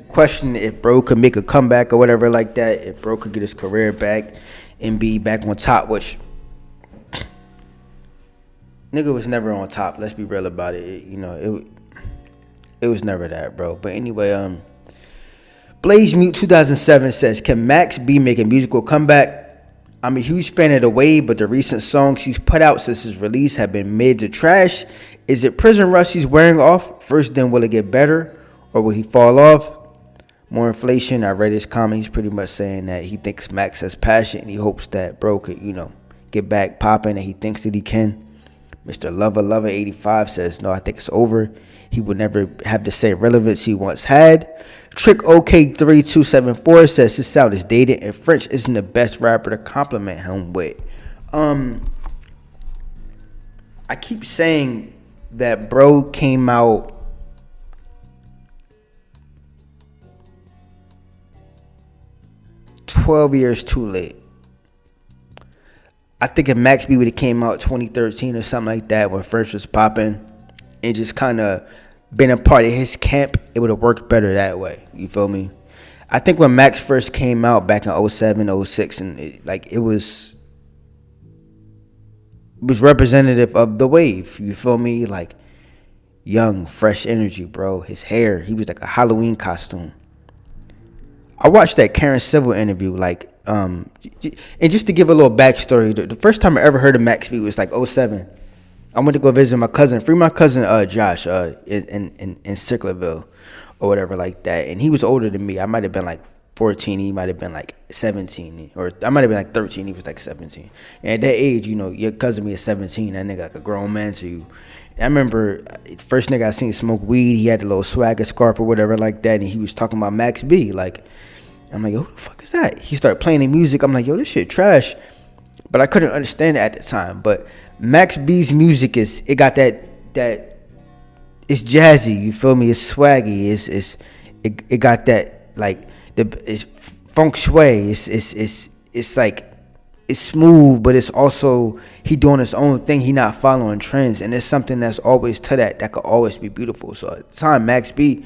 Question if bro could make a comeback or whatever like that, if bro could get his career back and be back on top, which nigga was never on top. Let's be real about it. It was never that, bro. But anyway, Blaze Mute 2007 says, "Can Max B make a musical comeback? I'm a huge fan of the Wave, but the recent songs he's put out since his release have been mid to trash. Is it Prison Rush he's wearing off? First, then will it get better, or will he fall off? More inflation." I read his comment. He's pretty much saying that he thinks Max has passion and he hopes that bro could, get back popping, and he thinks that he can. Mr. Lover 85 says, "No, I think it's over. He will never have the same relevance he once had." Trick OK3274 says his sound is dated and French isn't the best rapper to compliment him with. I keep saying that bro came out 12 years too late. I think if Max B would have came out 2013 or something like that when First was popping and just kind of been a part of his camp, it would have worked better that way. You feel me? I think when Max first came out back in 07, 06, and it was representative of the Wave. You feel me? Like young, fresh energy, bro. His hair, he was like a Halloween costume. I watched that Karen Civil interview, and just to give a little backstory, the first time I ever heard of Max B was like 07. I went to go visit my cousin, Josh, in Sicklerville or whatever like that. And he was older than me. I might have been like 14. He might have been like 17. Or I might have been like 13. He was like 17. And at that age, your cousin me is 17. That nigga like a grown man to you. And I remember first nigga I seen smoke weed. He had a little swagger scarf or whatever like that. And he was talking about Max B. I'm like, yo, who the fuck is that? He started playing the music. I'm like, yo, this shit trash. But I couldn't understand it at the time. But Max B's music it got that it's jazzy, you feel me? It's swaggy. It got that it's feng shui. It's like it's smooth, but it's also he doing his own thing. He not following trends, and it's something that's always to that could always be beautiful. So at the time, Max B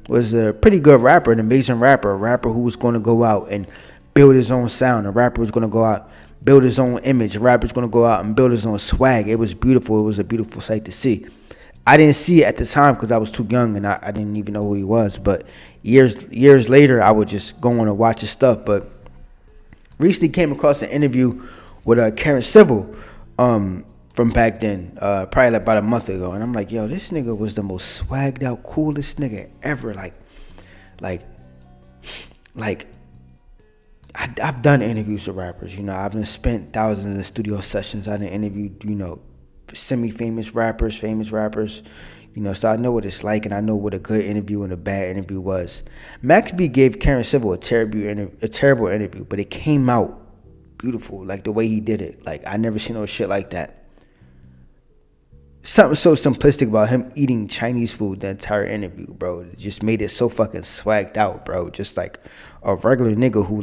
was a pretty good rapper, an amazing rapper, a rapper who was going to go out and build his own sound. A rapper was going to go out, build his own image. A rapper's going to go out and build his own swag. It was beautiful. It was a beautiful sight to see. I didn't see it at the time because I was too young and I didn't even know who he was. But years later, I would just go on and watch his stuff. But recently came across an interview with Karen Civil from back then, probably about a month ago. And I'm like, yo, this nigga was the most swagged out, coolest nigga ever. I've done interviews with rappers, I've been spent thousands in studio sessions. I done interviewed, semi-famous rappers, famous rappers, so I know what it's like and I know what a good interview and a bad interview was. Max B gave Karen Civil a terrible interview, but it came out beautiful, like the way he did it. Like I never seen no shit like that. Something so simplistic about him eating Chinese food the entire interview, bro. It just made it so fucking swagged out, bro. Just like a regular nigga who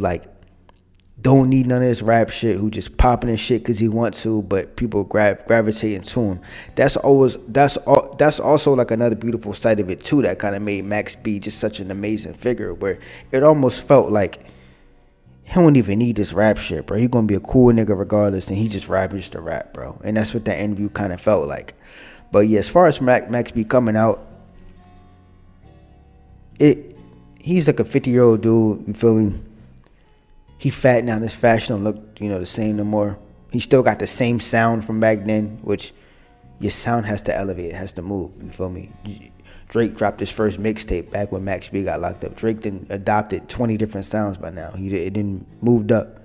don't need none of this rap shit, who just popping and shit because he wants to, but people gravitating to him. That's also like another beautiful side of it too, that kind of made Max B just such an amazing figure, where it almost felt like he don't even need this rap shit, bro. He gonna be a cool nigga regardless, and he just rapping just to rap, bro. And that's what that interview kind of felt like. But yeah, as far as Max B coming out, he's like a 50-year-old dude, you feel me? He fat now, his fashion don't look, the same no more. He still got the same sound from back then, which your sound has to elevate, it has to move, you feel me? Drake dropped his first mixtape back when Max B got locked up. Drake done adopted 20 different sounds by now. It didn't moved up.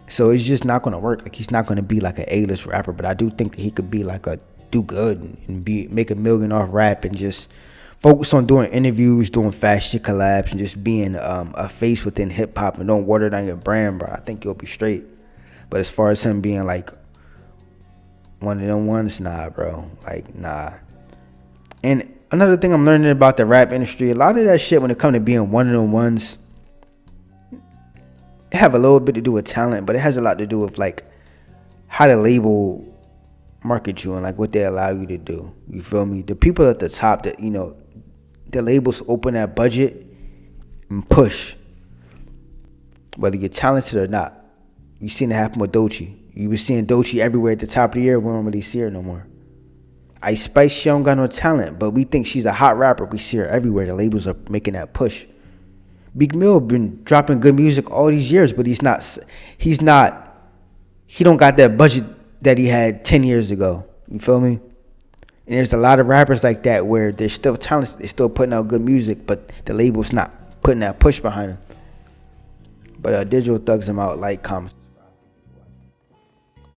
So it's just not gonna work. Like he's not gonna be like an A-list rapper, but I do think that he could be like do good and make $1 million off rap and just focus on doing interviews, doing fast shit collabs, and just being a face within hip hop and don't water down your brand, bro. I think you'll be straight. But as far as him being like one of them ones, nah, bro. Nah. And another thing I'm learning about the rap industry, a lot of that shit when it comes to being one of them ones, it have a little bit to do with talent, but it has a lot to do with how the label market you and what they allow you to do. You feel me? The people at the top that the labels open that budget and push, whether you're talented or not. You seen it happen with Doechii. You were seeing Doechii everywhere at the top of the year. We don't really see her no more. Ice Spice, she don't got no talent, but we think she's a hot rapper. We see her everywhere. The labels are making that push. Big Mill been dropping good music all these years, but he don't got that budget that he had 10 years ago. You feel me? And there's a lot of rappers like that where they're still talented, they're still putting out good music, but the label's not putting that push behind them. But Digital thugs them out, like, comments.